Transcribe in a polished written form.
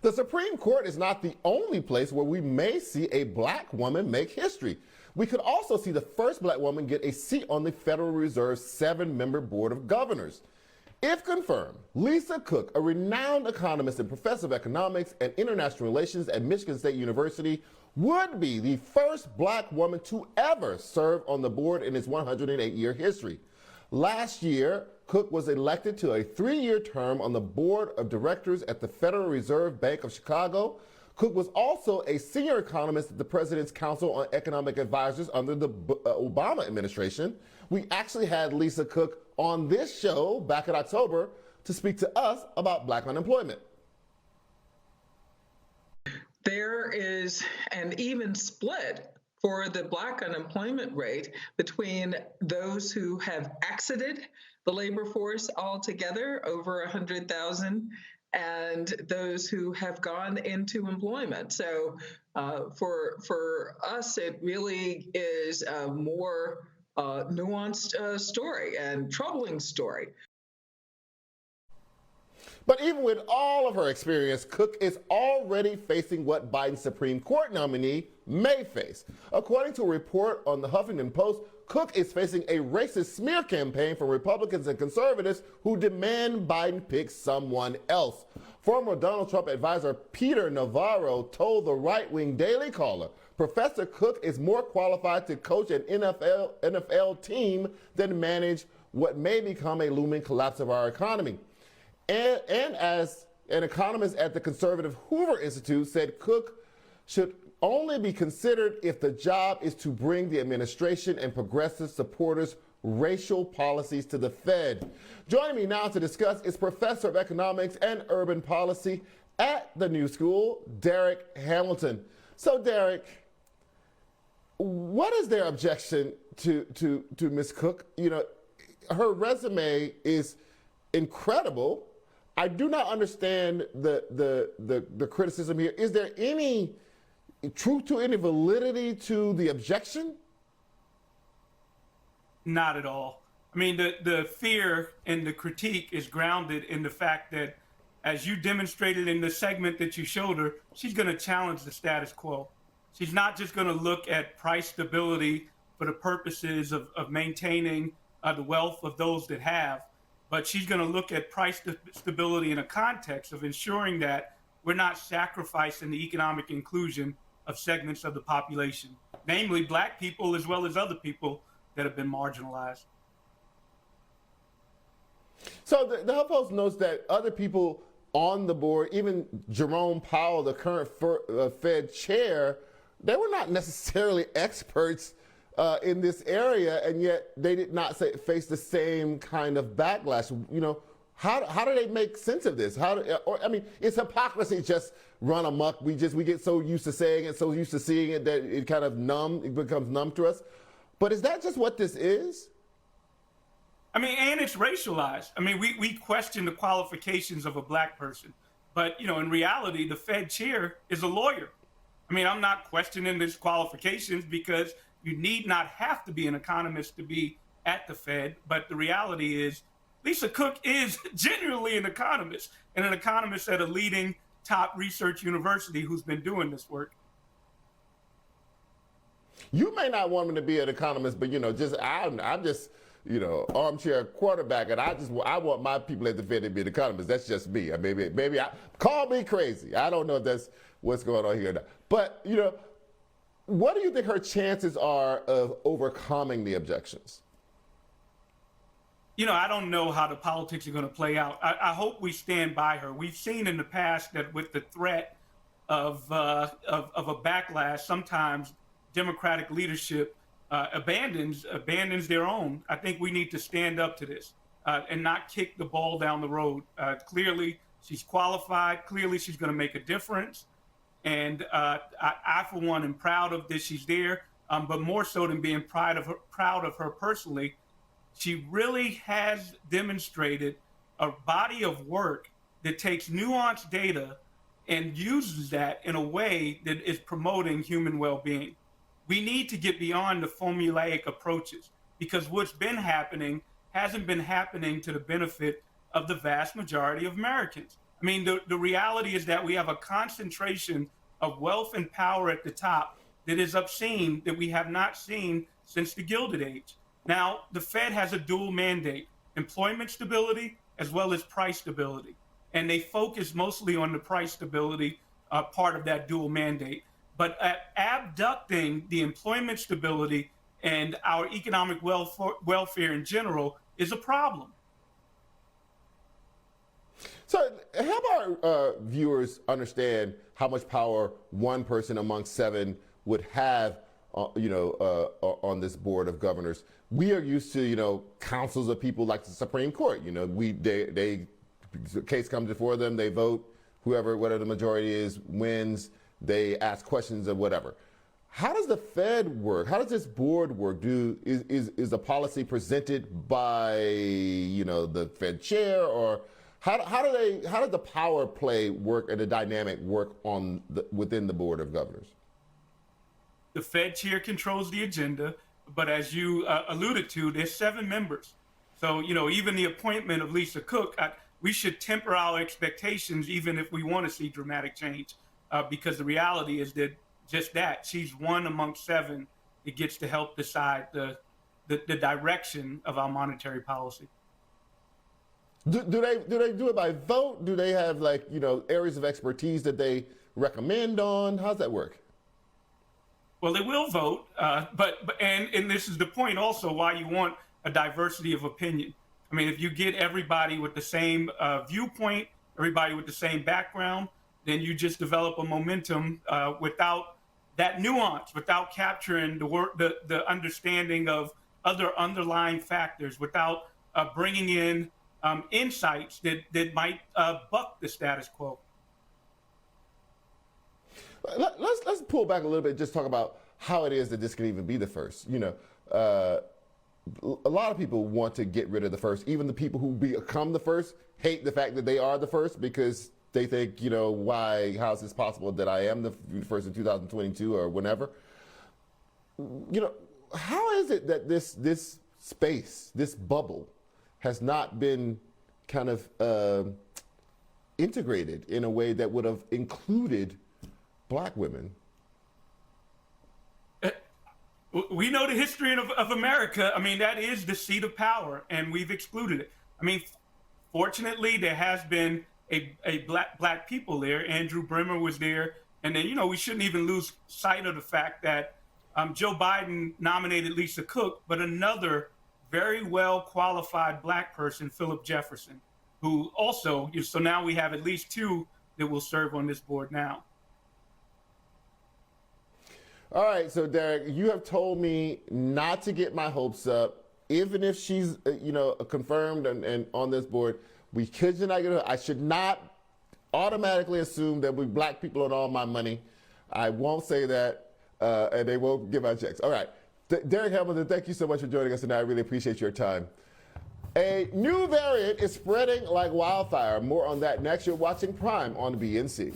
The Supreme Court is not the only place where we may see a black woman make history. We could also see the first black woman get a seat on the Federal Reserve's 7-member Board of Governors. If confirmed, Lisa Cook, a renowned economist and professor of economics and international relations at Michigan State University, would be the first black woman to ever serve on the board in its 108-year history. Last year, Cook was elected to a 3-year term on the board of directors at the Federal Reserve Bank of Chicago. Cook was also a senior economist at the President's Council on Economic Advisors under the Obama administration. We actually had Lisa Cook on this show back in October to speak to us about black unemployment. There is an even split for the black unemployment rate between those who have exited the labor force altogether, over 100,000, and those who have gone into employment. So for us, it really is a more nuanced story and troubling story. But even with all of her experience, Cook is already facing what Biden's Supreme Court nominee may face. According to a report on the Huffington Post, Cook is facing a racist smear campaign from Republicans and conservatives who demand Biden pick someone else. Former Donald Trump advisor Peter Navarro told the right-wing Daily Caller, Professor Cook is more qualified to coach an NFL team than manage what may become a looming collapse of our economy. And as an economist at the conservative Hoover Institute said, Cook should only be considered if the job is to bring the administration and progressive supporters racial policies to the Fed. Joining me now to discuss is Professor of Economics and Urban Policy at the New School, Darrick Hamilton. So Darrick, what is their objection to Ms. Cook? You know, her resume is incredible. I do not understand the criticism here. Is there any truth to any validity to the objection? Not at all. I mean, the fear and the critique is grounded in the fact that, as you demonstrated in the segment that you showed her, she's going to challenge the status quo. She's not just going to look at price stability for the purposes of maintaining the wealth of those that have, but she's going to look at price stability in a context of ensuring that we're not sacrificing the economic inclusion of segments of the population, namely black people as well as other people that have been marginalized. So the HuffPost notes that other people on the board, even Jerome Powell, the current Fed chair, they were not necessarily experts in this area, and yet they did not face the same kind of backlash. You know, how do they make sense of this? I mean, it's hypocrisy just run amok. We get so used to saying it, so used to seeing it that it kind of it becomes numb to us. But is that just what this is? I mean, and it's racialized. I mean, we question the qualifications of a black person, but you know, in reality, the Fed chair is a lawyer. I mean, I'm not questioning his qualifications because you need not have to be an economist to be at the Fed, but the reality is Lisa Cook is genuinely an economist, and an economist at a leading top research university who's been doing this work. You may not want me to be an economist, but you know, I'm just, you know, armchair quarterback, and I want my people at the Fed to be an economist. That's just me. Maybe call me crazy. I don't know if that's what's going on here or not. But you know, what do you think her chances are of overcoming the objections? You know, I don't know how the politics are going to play out. I hope we stand by her. We've seen in the past that with the threat of a backlash, sometimes Democratic leadership abandons their own. I think we need to stand up to this and not kick the ball down the road. Clearly, she's qualified. Clearly, she's going to make a difference. And I, for one, am proud of that she's there. But more so than being proud of her personally, she really has demonstrated a body of work that takes nuanced data and uses that in a way that is promoting human well-being. We need to get beyond the formulaic approaches, because what's been happening hasn't been happening to the benefit of the vast majority of Americans. I mean, the reality is that we have a concentration of wealth and power at the top that is obscene, that we have not seen since the Gilded Age. Now, the Fed has a dual mandate: employment stability as well as price stability. And they focus mostly on the price stability part of that dual mandate. But abducting the employment stability and our economic welfare in general is a problem. So help our viewers understand how much power one person among seven would have, on this board of governors. We are used to, councils of people like the Supreme Court. They case comes before them, they vote, whatever the majority is wins. They ask questions or whatever. How does the Fed work? How does this board work? Is the policy presented by the Fed chair, or how does the power play work and the dynamic work within the board of governors? The Fed chair controls the agenda, but as you alluded to, there's 7 members. So even the appointment of Lisa Cook, we should temper our expectations, even if we want to see dramatic change, because the reality is that she's one amongst 7 that gets to help decide the direction of our monetary policy. Do they do it by vote? Do they have areas of expertise that they recommend on? How's that work? Well, they will vote, and this is the point also why you want a diversity of opinion. I mean, if you get everybody with the same viewpoint, everybody with the same background, then you just develop a momentum without that nuance, without capturing the understanding of other underlying factors, without bringing in insights that might buck the status quo. Let's pull back a little bit and just talk about how it is that this can even be the first. A lot of people want to get rid of the first. Even the people who become the first hate the fact that they are the first, because they think, how is this possible that I am the first in 2022 or whenever? How is it that this space, this bubble, has not been kind of integrated in a way that would have included Black women? We know the history of America. I mean, that is the seat of power, and we've excluded it. I mean, fortunately, there has been a black people there. Andrew Bremer was there. And then, we shouldn't even lose sight of the fact that Joe Biden nominated Lisa Cook, but another very well qualified Black person, Philip Jefferson, who also, so now we have at least 2 that will serve on this board now. All right, so Darrick, you have told me not to get my hopes up. Even if she's, confirmed and on this board, I should not automatically assume that we Black people own all my money. I won't say that, and they won't give out checks. All right, Darrick Hamilton, thank you so much for joining us tonight. I really appreciate your time. A new variant is spreading like wildfire. More on that next. You're watching Prime on BNC.